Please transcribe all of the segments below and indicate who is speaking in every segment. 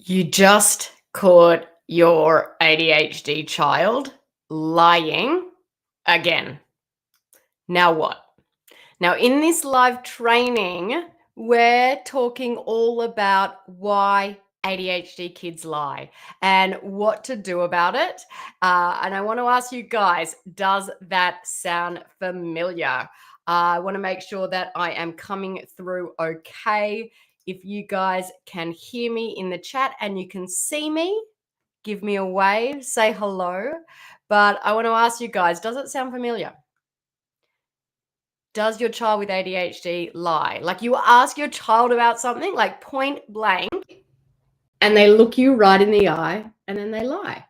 Speaker 1: You just caught your ADHD child lying again. Now what? Now, in this live training, we're talking all about why ADHD kids lie and what to do about it. And I want to ask you guys, does that sound familiar? I want to make sure that I am coming through okay. If you guys can hear me in the chat and you can see me, give me a wave, say hello. But I want to ask you guys, does it sound familiar? Does your child with ADHD lie? Like you ask your child about something, like point blank, and they look you right in the eye and then they lie.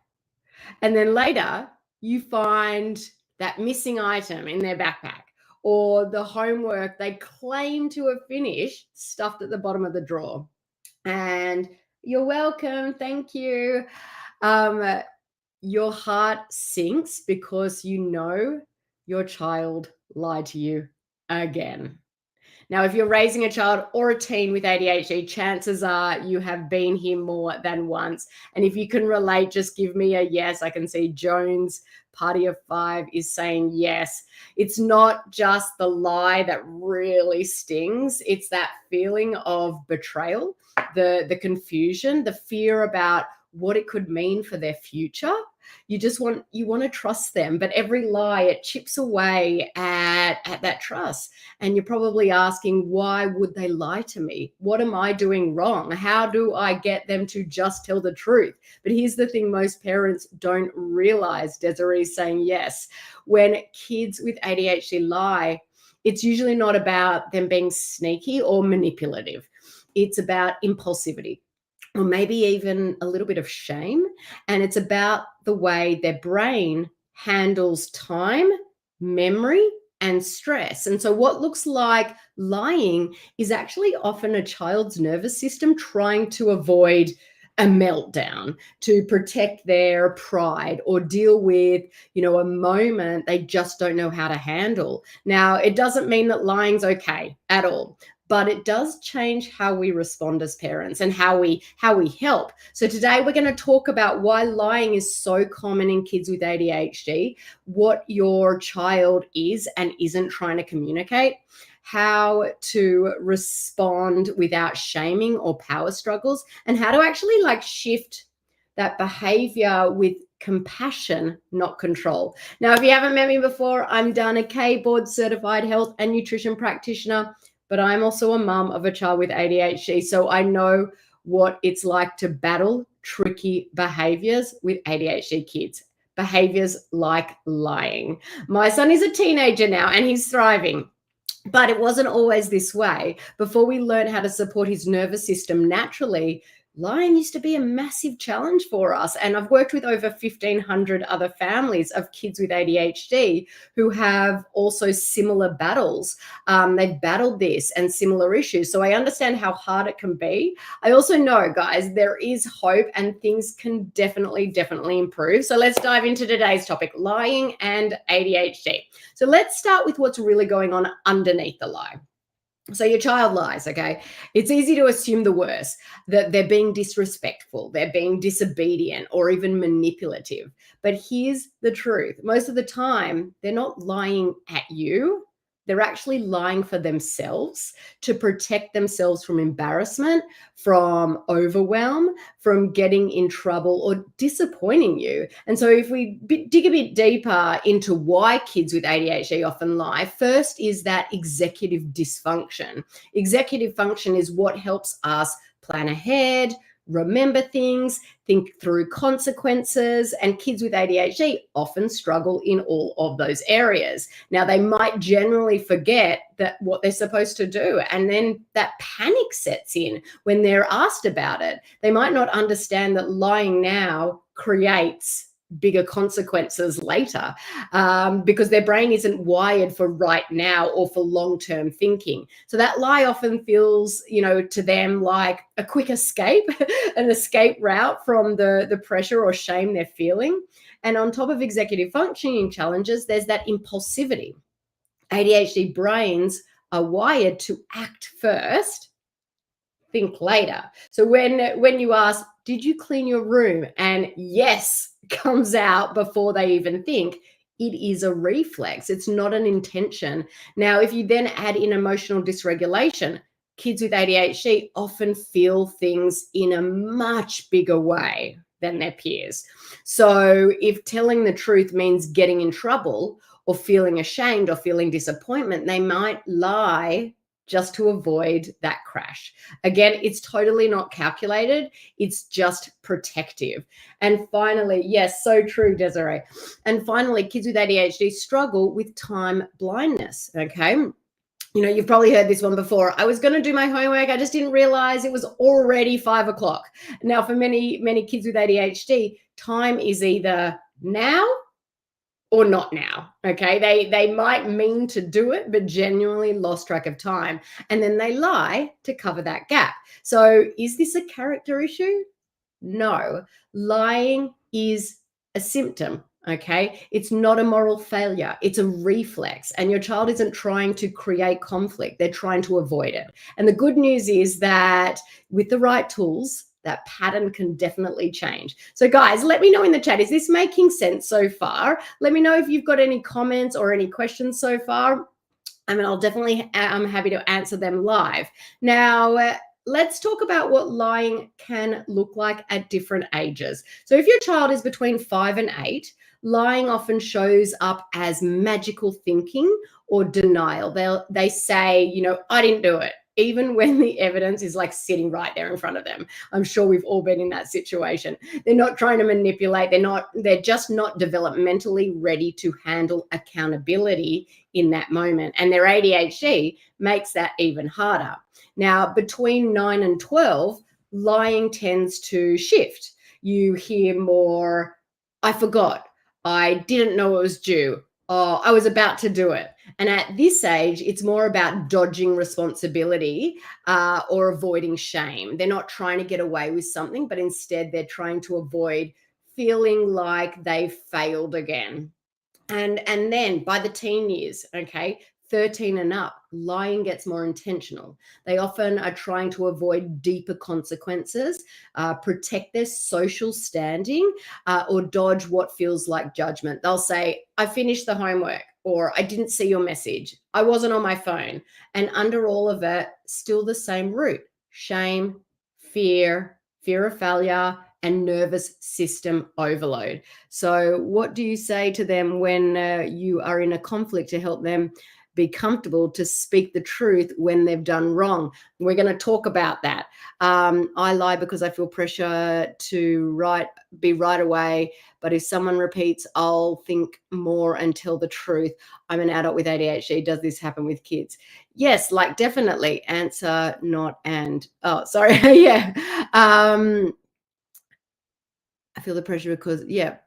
Speaker 1: And then later you find that missing item in their backpack or the homework they claim to have finished stuffed at the bottom of the drawer. And you're welcome. Thank you. Your heart sinks because you know your child lied to you again. Now, if you're raising a child or a teen with ADHD, chances are you have been here more than once. And if you can relate, just give me a yes. I can see Jones, Party of Five, is saying yes. It's not just the lie that really stings, it's that feeling of betrayal, the confusion, the fear about what it could mean for their future. You want to trust them, but every lie, it chips away at that trust. And you're probably asking, why would they lie to me? What am I doing wrong? How do I get them to just tell the truth? But here's the thing most parents don't realize. Desiree's saying yes. When kids with ADHD lie, it's usually not about them being sneaky or manipulative. It's about impulsivity, or maybe even a little bit of shame. And it's about the way their brain handles time, memory, and stress. And so, what looks like lying is actually often a child's nervous system trying to avoid a meltdown, to protect their pride or deal with, a moment they just don't know how to handle. Now, it doesn't mean that lying's okay at all, but it does change how we respond as parents and how we help. So today we're going to talk about why lying is so common in kids with ADHD, what your child is and isn't trying to communicate, how to respond without shaming or power struggles, and how to actually shift that behavior with compassion, not control. Now, if you haven't met me before, I'm Dana K, board certified health and nutrition practitioner, but I'm also a mum of a child with ADHD. So I know what it's like to battle tricky behaviors with ADHD kids, behaviors like lying. My son is a teenager now and he's thriving. But it wasn't always this way. Before we learned how to support his nervous system naturally, lying used to be a massive challenge for us. And I've worked with over 1,500 other families of kids with ADHD who have also similar battles. They've battled this and similar issues. So I understand how hard it can be. I also know, guys, there is hope and things can definitely improve. So let's dive into today's topic, lying and ADHD. So let's start with what's really going on underneath the lie. So your child lies, okay? It's easy to assume the worst, that they're being disrespectful, they're being disobedient, or even manipulative. But here's the truth. Most of the time, they're not lying at you. They're actually lying for themselves to protect themselves from embarrassment, from overwhelm, from getting in trouble or disappointing you. And so if we dig a bit deeper into why kids with ADHD often lie, first is that executive dysfunction. Executive function is what helps us plan ahead, remember things, think through consequences, and kids with ADHD often struggle in all of those areas. Now, they might generally forget that what they're supposed to do, and then that panic sets in when they're asked about it. They might not understand that lying now creates bigger consequences later, because their brain isn't wired for right now or for long-term thinking. So that lie often feels, to them like a quick escape, an escape route from the pressure or shame they're feeling. And on top of executive functioning challenges, there's that impulsivity. ADHD brains are wired to act first, think later. So when you ask, did you clean your room? And yes comes out before they even think, it is a reflex. It's not an intention. Now, if you then add in emotional dysregulation, kids with ADHD often feel things in a much bigger way than their peers. So if telling the truth means getting in trouble or feeling ashamed or feeling disappointment, they might lie just to avoid that crash. Again, it's totally not calculated, it's just protective. And finally, yes, so true, Desiree. And finally, kids with ADHD struggle with time blindness. Okay. You've probably heard this one before. I was going to do my homework. I just didn't realize it was already 5 o'clock. Now, for many kids with ADHD, time is either now or not now. Okay. They might mean to do it, but genuinely lost track of time. And then they lie to cover that gap. So is this a character issue? No. Lying is a symptom. Okay. It's not a moral failure. It's a reflex. And your child isn't trying to create conflict. They're trying to avoid it. And the good news is that with the right tools, that pattern can definitely change. So guys, let me know in the chat, is this making sense so far? Let me know if you've got any comments or any questions so far. I mean, I'm happy to answer them live. Now, let's talk about what lying can look like at different ages. So if your child is between 5 and 8, lying often shows up as magical thinking or denial. They say, I didn't do it, even when the evidence is like sitting right there in front of them. I'm sure we've all been in that situation. They're not trying to manipulate. They're just not developmentally ready to handle accountability in that moment. And their ADHD makes that even harder. Now, between 9 and 12, lying tends to shift. You hear more, I forgot, I didn't know it was due, oh, I was about to do it. And at this age, it's more about dodging responsibility or avoiding shame. They're not trying to get away with something, but instead they're trying to avoid feeling like they failed again. And then by the teen years, okay, 13 and up, lying gets more intentional. They often are trying to avoid deeper consequences, protect their social standing, or dodge what feels like judgment. They'll say, I finished the homework, or I didn't see your message, I wasn't on my phone. And under all of it, still the same root: shame, fear of failure, and nervous system overload. So, what do you say to them when you are in a conflict to help them be comfortable to speak the truth when they've done wrong? We're going to talk about that. I lie because I feel pressure to be right away. But if someone repeats, I'll think more and tell the truth. I'm an adult with ADHD. Does this happen with kids? Yes, like definitely. Answer, not and. Oh, sorry. Yeah. I feel the pressure because, yeah,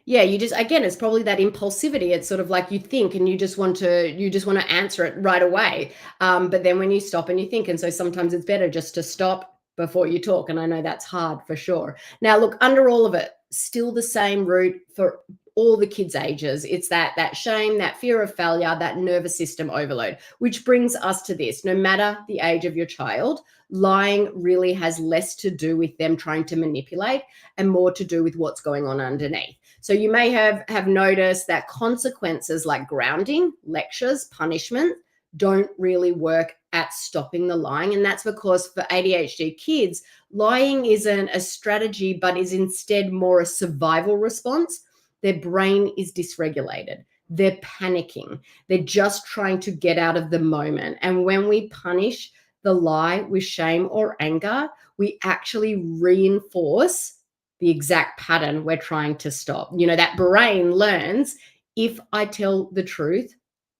Speaker 1: you just, again, it's probably that impulsivity. It's sort of like you think and you just want to answer it right away. But then when you stop and you think, and so sometimes it's better just to stop before you talk. And I know that's hard for sure. Now, look, under all of it, still the same root for all the kids' ages. It's that shame, that fear of failure, that nervous system overload, which brings us to this. No matter the age of your child, lying really has less to do with them trying to manipulate and more to do with what's going on underneath. So you may have noticed that consequences like grounding, lectures, punishment don't really work at stopping the lying. And that's because for ADHD kids, lying isn't a strategy, but is instead more a survival response. Their brain is dysregulated. They're panicking. They're just trying to get out of the moment. And when we punish the lie with shame or anger, we actually reinforce the exact pattern we're trying to stop. That brain learns, if I tell the truth,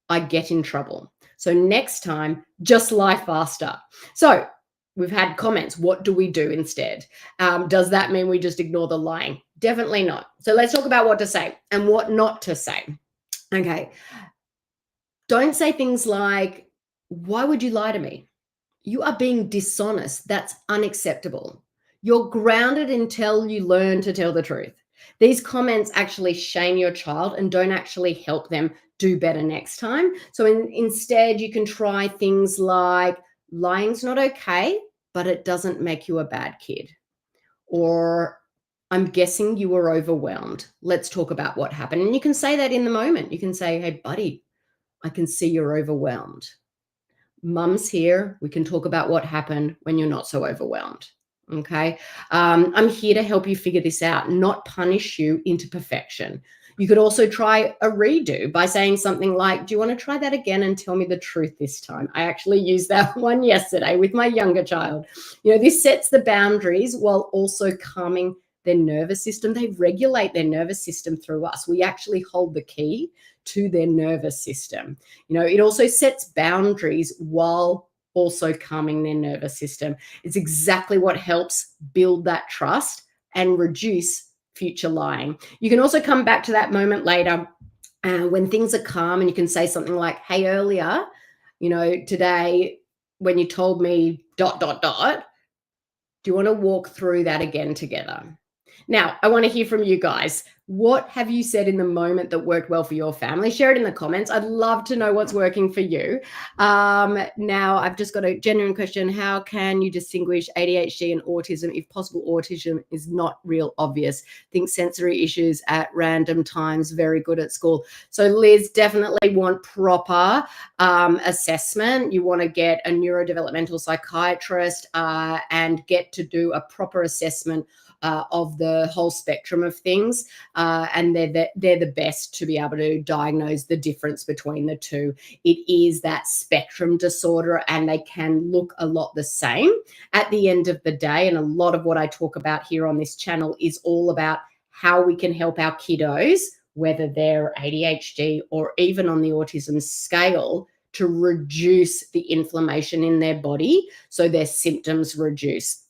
Speaker 1: I get in trouble. So next time, just lie faster. So we've had comments. What do we do instead? Does that mean we just ignore the lying? Definitely not. So let's talk about what to say and what not to say. Okay. Don't say things like, why would you lie to me? You are being dishonest. That's unacceptable. You're grounded until you learn to tell the truth. These comments actually shame your child and don't actually help them do better next time. So instead, you can try things like lying's not okay, but it doesn't make you a bad kid. Or I'm guessing you were overwhelmed. Let's talk about what happened. And you can say that in the moment. You can say, hey, buddy, I can see you're overwhelmed. Mum's here. We can talk about what happened when you're not so overwhelmed. Okay. I'm here to help you figure this out, not punish you into perfection. You could also try a redo by saying something like, do you want to try that again and tell me the truth this time? I actually used that one yesterday with my younger child. This sets the boundaries while also calming their nervous system. They regulate their nervous system through us. We actually hold the key to their nervous system. It also sets boundaries while also calming their nervous system. It's exactly what helps build that trust and reduce future lying. You can also come back to that moment later when things are calm, and you can say something like, hey, earlier, today when you told me ... do you want to walk through that again together? Now, I want to hear from you guys. What have you said in the moment that worked well for your family? Share it in the comments. I'd love to know what's working for you. Now, I've just got a genuine question. How can you distinguish ADHD and autism? If possible, autism is not real obvious. Think sensory issues at random times, very good at school. So Liz, definitely want proper assessment. You want to get a neurodevelopmental psychiatrist and get to do a proper assessment of the whole spectrum of things, and they're the best to be able to diagnose the difference between the two. It is that spectrum disorder, and they can look a lot the same at the end of the day. And a lot of what I talk about here on this channel is all about how we can help our kiddos, whether they're ADHD or even on the autism scale, to reduce the inflammation in their body so their symptoms reduce.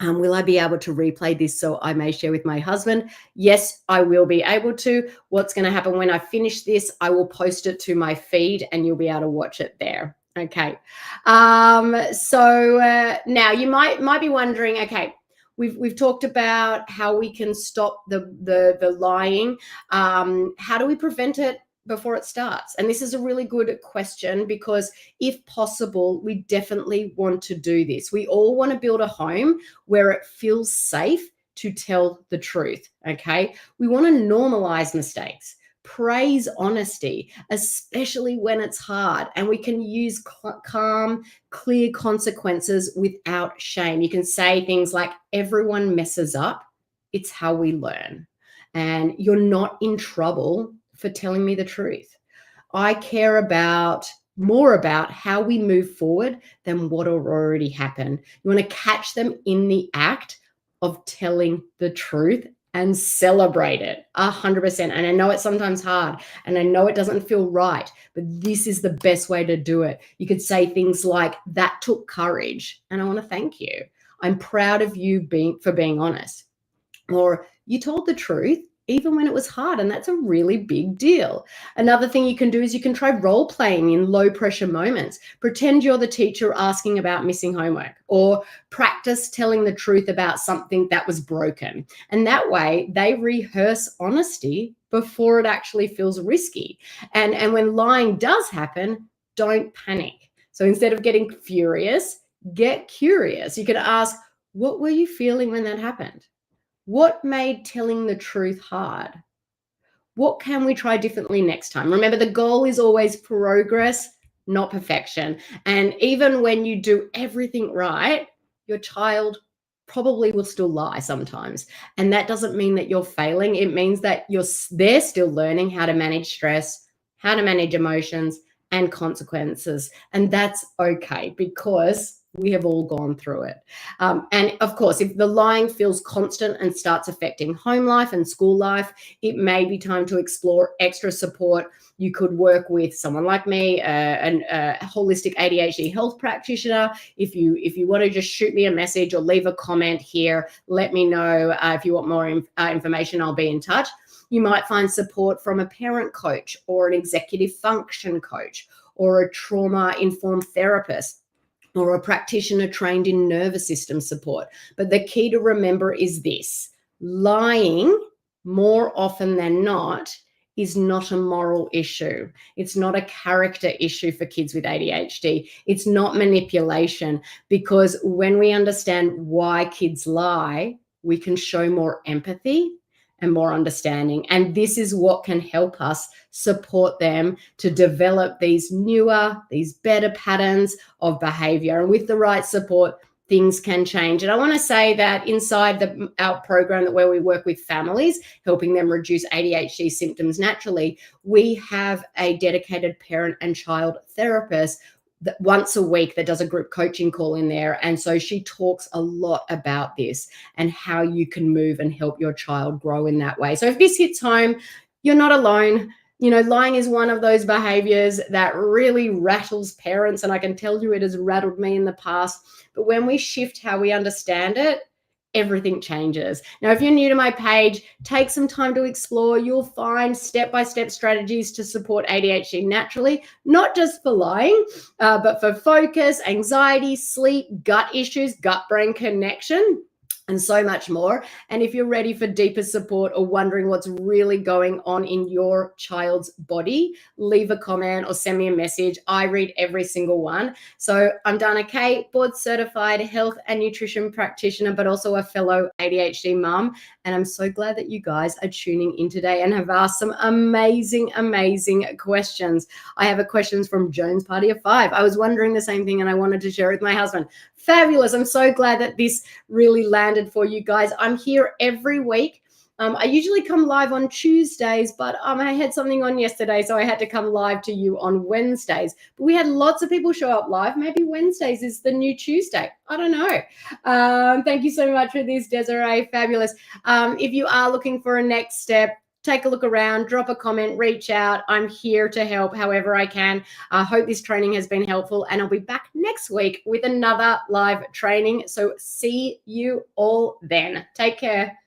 Speaker 1: Will I be able to replay this so I may share with my husband? Yes, I will be able to. What's going to happen when I finish this, I will post it to my feed and you'll be able to watch it there. Okay. So now you might be wondering, okay, we've talked about how we can stop the lying. How do we prevent it before it starts? And this is a really good question, because if possible, we definitely want to do this. We all want to build a home where it feels safe to tell the truth. Okay. We want to normalize mistakes, praise honesty, especially when it's hard, and we can use calm, clear consequences without shame. You can say things like, everyone messes up. It's how we learn. And you're not in trouble for telling me the truth. I care more about how we move forward than what already happened. You want to catch them in the act of telling the truth and celebrate it 100%. And I know it's sometimes hard, and I know it doesn't feel right, but this is the best way to do it. You could say things like, that took courage, and I want to thank you. I'm proud of you for being honest. Or, you told the truth even when it was hard, and that's a really big deal. Another thing you can do is you can try role playing in low pressure moments. Pretend you're the teacher asking about missing homework, or practice telling the truth about something that was broken. And that way they rehearse honesty before it actually feels risky. And when lying does happen, don't panic. So instead of getting furious, get curious. You could ask, what were you feeling when that happened? What made telling the truth hard? What can we try differently next time? Remember, the goal is always progress, not perfection. And even when you do everything right, your child probably will still lie sometimes. And that doesn't mean that you're failing. It means that they're still learning how to manage stress, how to manage emotions and consequences. And that's okay, because we have all gone through it. And of course, if the lying feels constant and starts affecting home life and school life, it may be time to explore extra support. You could work with someone like me, a holistic ADHD health practitioner. If you want to just shoot me a message or leave a comment here, let me know. If you want more information, I'll be in touch. You might find support from a parent coach or an executive function coach or a trauma-informed therapist, or a practitioner trained in nervous system support. But the key to remember is this: lying more often than not, is not a moral issue. It's not a character issue for kids with ADHD. It's not manipulation, because when we understand why kids lie, we can show more empathy and more understanding. And this is what can help us support them to develop these newer, these better patterns of behavior. And with the right support, things can change. And I want to say that inside our program where we work with families, helping them reduce ADHD symptoms naturally, we have a dedicated parent and child therapist that once a week that does a group coaching call in there. And so she talks a lot about this and how you can move and help your child grow in that way. So if this hits home, you're not alone. You know, lying is one of those behaviors that really rattles parents. And I can tell you it has rattled me in the past. But when we shift how we understand it, everything changes. Now, if you're new to my page, take some time to explore. You'll find step-by-step strategies to support ADHD naturally, not just for lying, but for focus, anxiety, sleep, gut issues, gut-brain connection, and so much more. And if you're ready for deeper support or wondering what's really going on in your child's body, leave a comment or send me a message. I read every single one. So I'm Dana Kate, board certified health and nutrition practitioner, but also a fellow ADHD mum. And I'm so glad that you guys are tuning in today and have asked some amazing, amazing questions. I have a questions from Jones Party of 5. I was wondering the same thing and I wanted to share it with my husband. Fabulous. I'm so glad that this really landed for you guys. I'm here every week. I usually come live on Tuesdays, but I had something on yesterday, so I had to come live to you on Wednesdays. But we had lots of people show up live. Maybe Wednesdays is the new Tuesday. I don't know. Thank you so much for this, Desiree. Fabulous. If you are looking for a next step, take a look around, drop a comment, reach out. I'm here to help however I can. I hope this training has been helpful, and I'll be back next week with another live training. So see you all then. Take care.